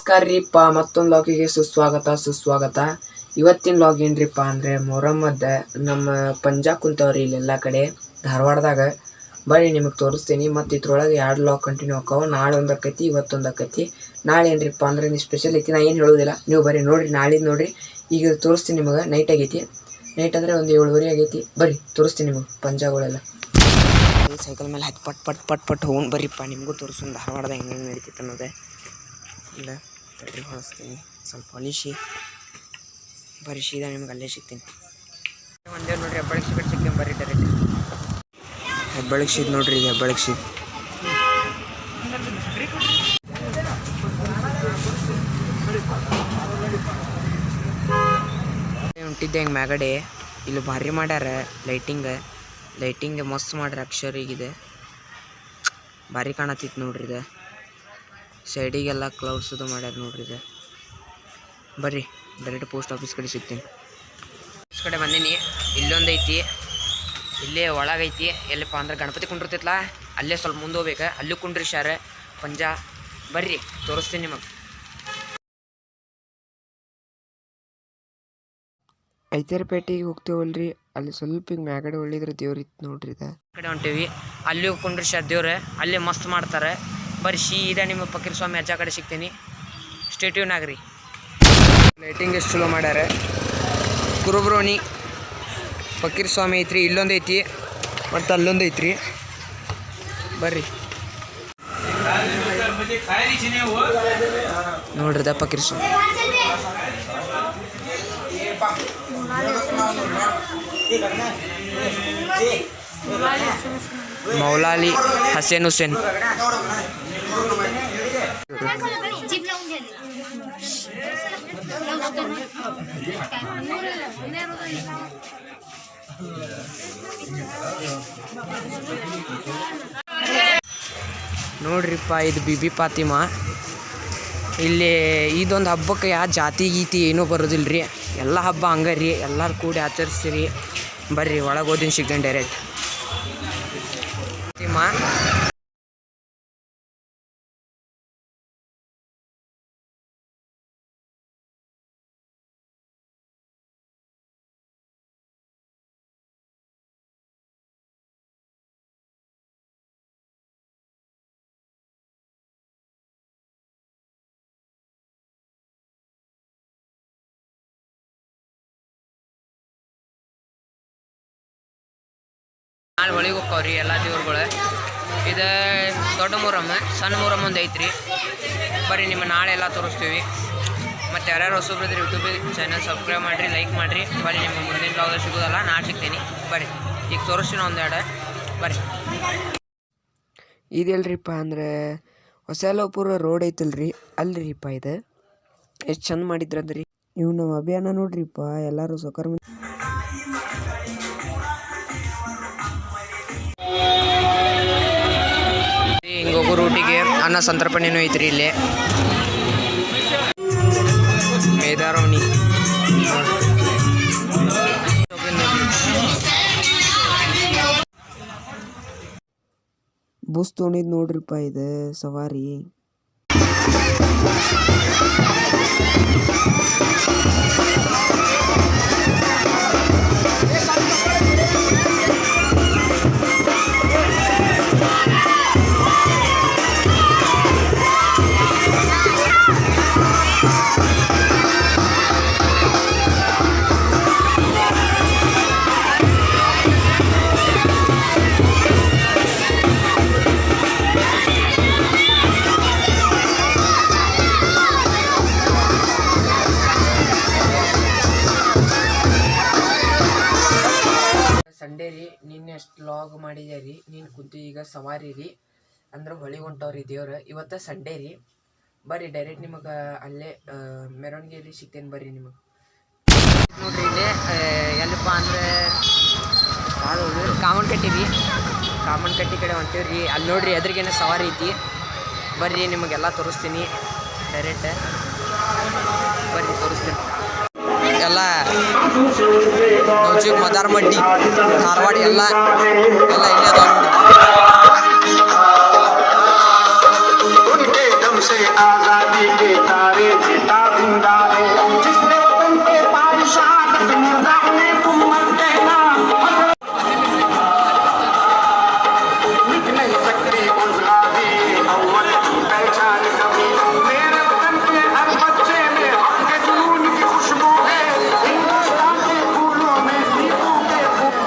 ನಮಸ್ಕಾರ ರೀಪ್ಪ, ಮತ್ತೊಂದು ಲಾಗಿಗೆ ಸುಸ್ವಾಗತ. ಇವತ್ತಿನ ಲಾಗ್ ಏನ್ರಿಪ್ಪ ಅಂದರೆ ಮೊಹರಮ್ಮದ ನಮ್ಮ ಪಂಜಾ ಕುಂತವ್ರಿ ಇಲ್ಲೆಲ್ಲ ಕಡೆ ಧಾರವಾಡದಾಗ. ಬರ್ರಿ ನಿಮಗೆ ತೋರಿಸ್ತೀನಿ. ಮತ್ತು ಇದ್ರೊಳಗೆ 2 ಲಾಗ್ ಕಂಟಿನ್ಯೂ ಆಕಾವ. ನಾಳೆ ಒಂದು ಆಕೈತಿ, ಇವತ್ತೊಂದು ಆಕೈತಿ. ನಾಳೆ ಏನ್ರಿಪ್ಪ ಅಂದರೆ ನೀವು ಸ್ಪೆಷಲ್ ಐತಿ, ನಾ ಏನು ಹೇಳೋದಿಲ್ಲ, ನೀವು ಬರ್ರಿ ನೋಡಿರಿ. ನಾಳಿದ್ದು ನೋಡಿರಿ. ಈಗ ತೋರಿಸ್ತೀನಿ ನಿಮಗೆ. ನೈಟ್ ಆಗೈತಿ, ನೈಟ್ ಅಂದರೆ ಒಂದು 7:30 ಆಗೈತಿ. ಬರ್ರಿ ತೋರಿಸ್ತೀನಿ ನಿಮಗೆ ಪಂಜಾಗಳೆಲ್ಲ. ಸೈಕಲ್ ಮೇಲೆ ಹಾಕಿ ಪಟ್ ಹೋಗಿ ಬರ್ರಿಪ್ಪ, ನಿಮಗೂ ತೋರಿಸೋಣ ಧಾರವಾಡದಾಗ ಹೆಂಗೆ ನಡೀತಿತ್ತು ಅನ್ನೋದೇ. ಇಲ್ಲ ತಡ್ರಿ ಹೊಳಿಸ್ತೀನಿ, ಸ್ವಲ್ಪ ಹೊಲಿಸಿ ಬರ್ರಿ. ಸೀದಾ ನಿಮ್ಗೆ ಅಲ್ಲೇ ಸಿಗ್ತೀನಿ. ಒಂದೇ ನೋಡ್ರಿ, ಹೆಬ್ಬಳಿಗೆ ಸಿಗ್ತೀನಿ ಬರ್ರಿ. ಡೈರೆಕ್ಟ್ ಹೆಬ್ಬಳಿಗೆ ಸೀದ್ ನೋಡ್ರಿ, ಇದು ಹೆಬ್ಬಳಿಗೆ ಸೀದ್. ಹೊಂಟಿದ್ದೆ ಹೆಂಗೆ ಮ್ಯಾಗಡೆ. ಇಲ್ಲಿ ಭಾರಿ ಮಾಡ್ಯಾರ ಲೈಟಿಂಗ್ ಮಸ್ತ್ ಮಾಡ್ಯಾರ. ಅಕ್ಷರಿಗಿದೆ ಭಾರಿ ಕಾಣತಿತ್ತು ನೋಡ್ರಿ. ಇದು ಸೈಡಿಗೆಲ್ಲ ಕ್ಲೌಡ್ಸ್ ಅದು ಮಾಡ್ಯಾರ ನೋಡ್ರಿ. ಇದು ಬರ್ರಿ ಡೈರೆಕ್ಟ್ ಪೋಸ್ಟ್ ಆಫೀಸ್ ಕಡೆ ಸಿಗ್ತೀನಿ. ಆಫೀಸ್ ಕಡೆ ಬಂದೀನಿ. ಇಲ್ಲೊಂದು ಐತಿ, ಇಲ್ಲೇ ಒಳಗೈತಿ. ಎಲ್ಲಪ್ಪ ಅಂದ್ರೆ ಗಣಪತಿ ಕುಂಡಿರ್ತೈತಲ್ಲ, ಅಲ್ಲೇ ಸ್ವಲ್ಪ ಮುಂದೆ ಹೋಗ್ಬೇಕು. ಅಲ್ಲೂ ಕುಂಡ್ರಿ ಶಾರೆ ಪಂಜಾ. ಬರ್ರಿ ತೋರಿಸ್ತೀನಿ ನಿಮಗೆ. ಐತೇರ್ಪೇಟೆಗೆ ಹೋಗ್ತೇವಲ್ರಿ, ಅಲ್ಲಿ ಸ್ವಲ್ಪ ಹಿಂಗೆ ಮ್ಯಾಗಡೆ ಒಳ್ಳಿದ್ರೆ ದೇವ್ರಿತ್ತು ನೋಡ್ರಿ. ಇದು ಕಡೆ ಹೊಂಟೀವಿ, ಅಲ್ಲಿ ಕುಂಡ್ರಿ ಶಾರ ದೇವ್ರೆ, ಅಲ್ಲೇ ಮಸ್ತ್ ಮಾಡ್ತಾರೆ. ಬರ್ರಿ ಸೀದಾ ನಿಮ್ಮ ಫಕೀರ್ ಸ್ವಾಮಿ ಅಜ್ಜ ಕಡೆ ಸಿಗ್ತೀನಿ. ಸ್ಟೇಟ್ಯೂನ್ ಆಗ್ರಿ. ಲೈಟಿಂಗ್ ಎಷ್ಟು ಚಲೋ ಮಾಡ್ಯಾರ. ಕುರುಬ್ರೋಣಿ ಫಕೀರ್ ಸ್ವಾಮಿ ಐತ್ರಿ, ಇಲ್ಲೊಂದು ಐತಿ ಮತ್ತು ಅಲ್ಲೊಂದು ಐತ್ರಿ. ಬರ್ರಿ ನೋಡ್ರಿ ದ ಫಕೀರ್ ಸ್ವಾಮಿ. ಮೌಲಾಲಿ ಹಸೇನ್ ಹುಸೇನ್. ನೋಡ್ರಿಪ್ಪ, ಇದು ಬಿಬಿ ಫಾತಿಮಾ. ಇಲ್ಲಿ ಇದೊಂದು ಹಬ್ಬಕ್ಕೆ ಯಾವ ಜಾತಿ ಗೀತಿ ಏನೂ ಬರೋದಿಲ್ಲ ರೀ. ಎಲ್ಲ ಹಬ್ಬ ಹಂಗೆ ರೀ, ಎಲ್ಲರೂ ಕೂಡಿ ಆಚರಿಸ್ತೀರಿ. ಬರ್ರಿ ಒಳಗೆ ಓದಿನ ಸಿಗ್ತೇನೆ ಡೈರೆಕ್ಟ್. ಫಾತಿಮಾ ನಾಳೆ ಹೊಳಿಗೆ ಹೋಗ್ತಾವ್ರಿ ಎಲ್ಲ ದೇವ್ರುಗಳು. ಇದು ದೊಡ್ಡ ಮೊಹರಮ್ಮ, ಸಣ್ಣ ಮೊಹರಮ್ಮ ಒಂದು ಐತ್ರಿ. ಬರ್ರಿ ನಿಮ್ಮ ನಾಳೆ ಎಲ್ಲ ತೋರಿಸ್ತೀವಿ. ಮತ್ತು ಯಾರ್ಯಾರು ಹೊಸಬ್ರಿದ್ರೆ ಯೂಟ್ಯೂಬಿಗೆ ಚಾನಲ್ ಸಬ್ಸ್ಕ್ರೈಬ್ ಮಾಡಿರಿ, ಲೈಕ್ ಮಾಡಿರಿ. ಬರ್ರಿ ನಿಮ್ಮ ಮುಂದಿನ ಬ್ಲಾಗಲ್ಲಿ ಸಿಗೋದಲ್ಲ, ನಾಳೆ ಸಿಗ್ತೀನಿ. ಬರ್ರಿ ಈಗ ತೋರಿಸ್ತೀನಿ ಒಂದೆರಡು. ಬರ್ರಿ ಇದೆಲ್ರಿಪ್ಪ ಅಂದರೆ ಹೊಸಲಪುರ ರೋಡ್ ಐತಲ್ರಿ, ಅಲ್ರಿಪ್ಪ ಇದು. ಎಷ್ಟು ಚಂದ ಮಾಡಿದ್ರಂದ್ರಿ. ನೀವು ನಮ್ಮ ಅಭಿಯಾನ ನೋಡ್ರಿಪ್ಪ, ಎಲ್ಲರೂ ಸೊಕರ್ ಹಿಂಗೆ ಹೋಗೋ ರೂಟಿಗೆ ಅನ್ನ ಸಂತರ್ಪಣೆನೂ ಐತ್ರಿ. ಇಲ್ಲೇ ಮೇದಾರವಣಿ ಬಸ್ ತೊಗೊಂಡಿದ್ದು ನೋಡ್ರಿಪ್ಪ, ಇದು ಸವಾರಿ. ಸಂಡೇ ರೀ, ನಿನ್ನೆ ಅಷ್ಟು ಲಾಗ್ ಮಾಡಿದೆ ರೀ. ನೀನು ಕುಂತು ಈಗ ಸವಾರಿ ರೀ ಅಂದ್ರೆ ಹೊಳಿಗೆ ಹೊಂಟವ್ರಿ ದೇವ್ರು. ಇವತ್ತು ಸಂಡೇ ರೀ. ಬರ್ರಿ ಡೈರೆಕ್ಟ್ ನಿಮಗೆ ಅಲ್ಲೇ ಮೆರವಣಿಗೆಯಲ್ಲಿ ಸಿಗ್ತೇನೆ. ಬರ್ರಿ ನಿಮಗೆ ನೋಡ್ರಿ. ಇಲ್ಲೇ ಎಲ್ಲಪ್ಪ ಅಂದರೆ ಕಾಮನ್ಕಟ್ಟಿ ರೀ, ಕಾಮನ್ಕಟ್ಟಿ ಕಡೆ ಹೊಂಟೀವಿ ರೀ. ಅಲ್ಲಿ ನೋಡ್ರಿ ಎದುರಿಗೇನೆ ಸವಾರಿ ಐತಿ. ಬರ್ರಿ ನಿಮಗೆಲ್ಲ ತೋರಿಸ್ತೀನಿ ಡೈರೆಕ್ಟ್. ಬರ್ರಿ ತೋರಿಸ್ತೀನಿ ಎಲ್ಲ. ಮದಾರಮಡ್ಡಿ ಧಾರವಾಡ ಎಲ್ಲ ಇಲ್ಲೇ ಅದಾವ ನೋಡಿ. से आजादी के तारे जीता जिंदा है जिसने वतन पे पाई शहादत मुर्दा ने उम्मत कहना मिट नहीं सकती उस गाजी अव्वल की पहचान कभी मेरे वतन के हर बच्चे में हक के जुनून की खुशबू है हिंदुस्तान के फूलों में दीपों के फूल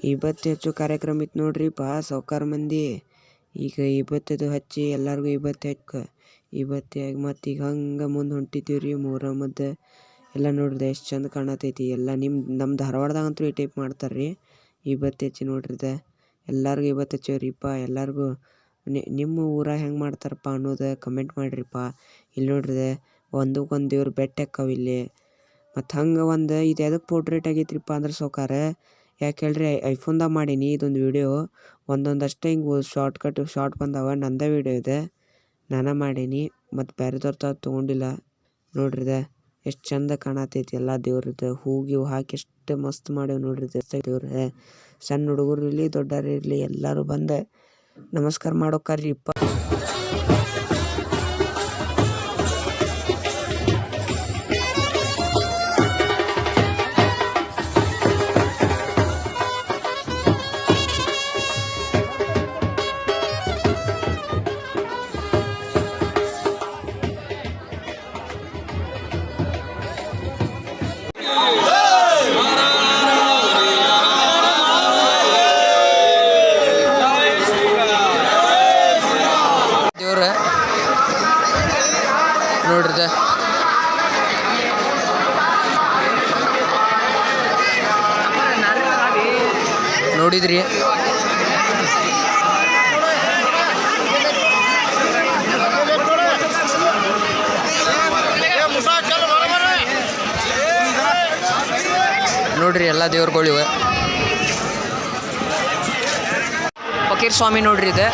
ಇವತ್ತು ಹೆಚ್ಚು ಕಾರ್ಯಕ್ರಮ ಇತ್ತು ನೋಡ್ರಿಪ್ಪ ಸಾವ್ಕಾರ ಮಂದಿ ಈಗ ಇವತ್ತದು ಹಚ್ಚಿ ಎಲ್ಲರಿಗೂ ಇವತ್ತಾಗಿ ಮತ್ತು ಈಗ ಹಂಗೆ ಮುಂದೆ ಹೊಂಟಿದ್ದೀವಿ ರೀ ಮೊಹರಮದ್ದು ಎಲ್ಲ ನೋಡ್ರಿ ಎಷ್ಟು ಚಂದ ಕಾಣತೈತಿ ಎಲ್ಲ ನಮ್ಮ ಧಾರವಾಡದಾಗಂತೂ ಈ ಟೈಪ್ ಮಾಡ್ತಾರೆ ರೀ ಇವತ್ತು ಹೆಚ್ಚಿ ನೋಡ್ರಿದ ಎಲ್ಲರಿಗೂ ಇವತ್ತು ಹಚ್ಚೇವ್ರಿಪ್ಪ ಎಲ್ಲರಿಗೂ ನಿಮ್ಮ ಊರಾಗ ಹೆಂಗೆ ಮಾಡ್ತಾರಪ್ಪ ಅನ್ನೋದು ಕಮೆಂಟ್ ಮಾಡಿರಿಪ್ಪ ಇಲ್ಲಿ ನೋಡ್ರಿದೆ ಒಂದಕ್ಕೊಂದು ದೇವ್ರು ಬೆಟ್ಟ ಹಾಕವು ಇಲ್ಲಿ ಮತ್ತು ಹಂಗೆ ಒಂದು ಇದು ಎದಕ್ಕೆ ಪೋರ್ಟ್ರೇಟ್ ಆಗೈತ್ರಿಪ್ಪ ಅಂದ್ರೆ ಸಾವ್ಕಾರ ಯಾಕೆ ಹೇಳ್ರಿ ಐಫೋನ್ದಾಗ ಮಾಡೀನಿ ಇದೊಂದು ವೀಡಿಯೋ ಒಂದೊಂದಷ್ಟೇ ಹಿಂಗೆ ಶಾರ್ಟ್ ಬಂದವ ನಂದೇ ವೀಡಿಯೋ ಇದೆ ನಾನೇ ಮಾಡೀನಿ ಮತ್ತು ಬೇರೆದವ್ರ ತೊಗೊಂಡಿಲ್ಲ ನೋಡ್ರಿದೆ ಎಷ್ಟು ಚಂದ ಕಾಣತೈತಿ ಎಲ್ಲ ದೇವ್ರದ್ದು ಹೂವು ಹಾಕಿ ಎಷ್ಟು ಮಸ್ತ್ ಮಾಡೇವು ನೋಡ್ರಿ ದೇವ್ರ ಸಣ್ಣ ಹುಡುಗರು ಇರಲಿ ದೊಡ್ಡವ್ರು ಇರಲಿ ಎಲ್ಲರೂ ಬಂದು ನಮಸ್ಕಾರ ಮಾಡೋಕ್ಕಾರ್ರಿ ಇಪ್ಪ ನೋಡ್ರಿದೆ ನೋಡಿದ್ರಿ ನೋಡ್ರಿ ಎಲ್ಲ ದೇವ್ರುಗಳಿವೆ ಫಕೀರ್ ಸ್ವಾಮಿ ನೋಡ್ರಿ ಇದೆ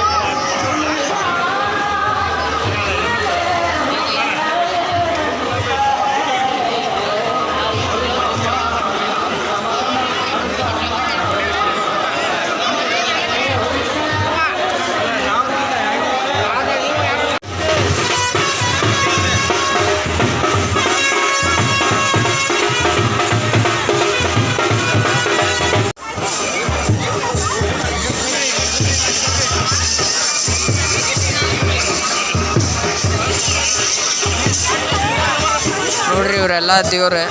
ನೋಡ್ರಿ ಇವರೆಲ್ಲ ದೇವ್ರು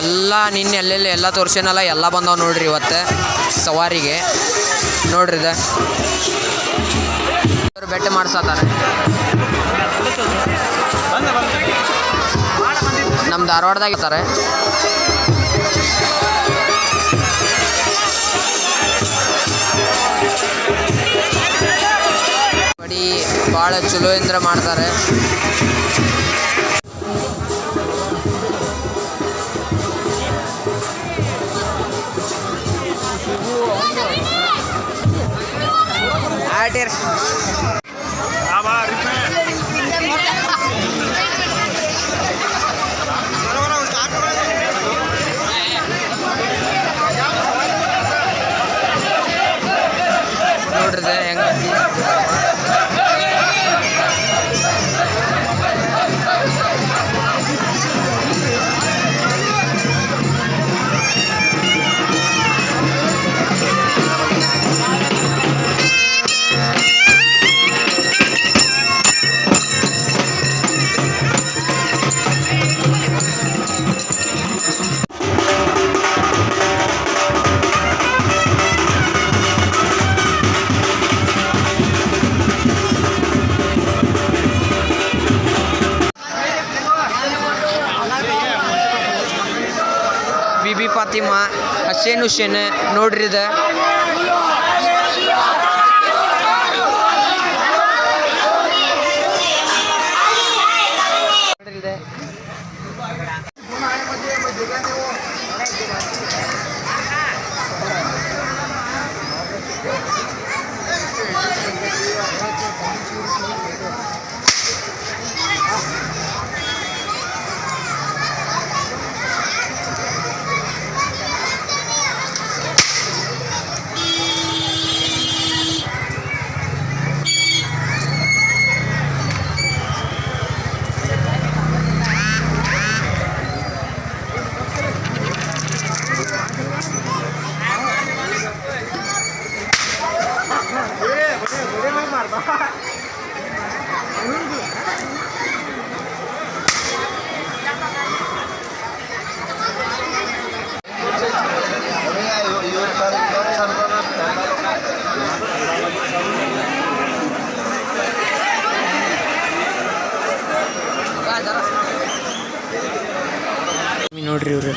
ಎಲ್ಲ ನಿನ್ನೆ ಎಲ್ಲೆಲ್ಲಿ ಎಲ್ಲ ತೋರ್ಸೇನಲ್ಲ ಎಲ್ಲ ಬಂದವ ನೋಡ್ರಿ ಇವತ್ತು ಸವಾರಿಗೆ ನೋಡ್ರಿ ಇದು ಇವರು ಬೆಟ್ಟ ಮಾಡ್ಸತ್ತಾರೆ ನಮ್ಮ ಧಾರವಾಡದಾಗ ಇರ್ತಾರೆ ಬಡಿ ಭಾಳ ಚಲೋ ಇಂದ್ರ ಮಾಡ್ತಾರೆ ನೋಡ್ರಿದೆ ಹೆಂಗ ಬಿಬಿ ಫಾತಿಮಾ ಹಸೇನ್ ಹುಸೇನ್ ನೋಡ್ರಿ ಇದು ನೋಡ್ರಿ ಇವ್ರು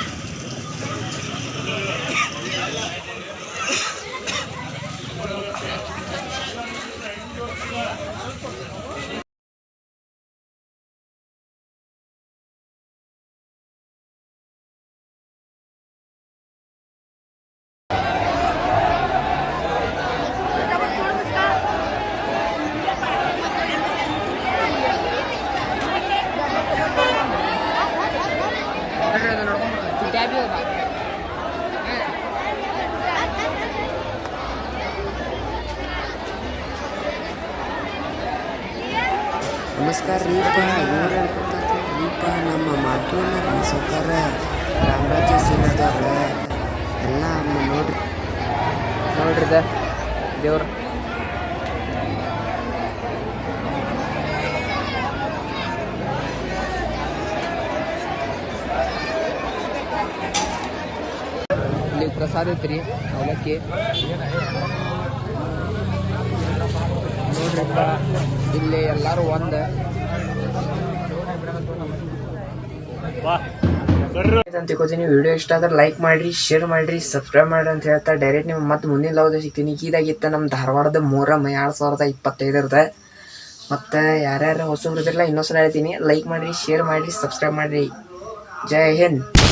ನಮಸ್ಕಾರ ರೀಪ ರೀಪ ನಮ್ಮ ಮಾತುವನ್ನ ಸೌಕರ ರಾಮರಾಜ ಸೇನದವ್ರ ಎಲ್ಲ ನೋಡ್ರಿದ ದೇವ್ರ ಇಲ್ಲಿ ಪ್ರಸಾದ ಐತ್ರಿ ಅವಲಕ್ಕಿ ನೋಡ್ರಿಪ್ಪ ಇಲ್ಲಿ ಎಲ್ಲರೂ ಅಂತ ತಿಳ್ಕೊತೀನಿ. ವಿಡಿಯೋ ಇಷ್ಟ ಆದ್ರೆ ಲೈಕ್ ಮಾಡ್ರಿ, ಶೇರ್ ಮಾಡ್ರಿ, ಸಬ್ಸ್ಕ್ರೈಬ್ ಮಾಡ್ರಿ ಅಂತ ಹೇಳ್ತಾ ಡೈರೆಕ್ಟ್ ನೀವು ಮತ್ತೆ ಮುಂದಿನ ಲಾಗ್ದಾಗ ಸಿಗ್ತೀನಿ. ಇದಾಗಿತ್ತು ನಮ್ಮ ಧಾರವಾಡದ ಮೊಹರಂ 2025 ಮತ್ತು ಯಾರ್ಯಾರು ಹೊಸಬ್ರು ಇದ್ರಲ್ಲ ಇನ್ನೊಂದ್ಸಲ ಹೇಳ್ತೀನಿ, ಲೈಕ್ ಮಾಡ್ರಿ, ಶೇರ್ ಮಾಡ್ರಿ, ಸಬ್ಸ್ಕ್ರೈಬ್ ಮಾಡ್ರಿ. ಜೈ ಹಿಂದ್.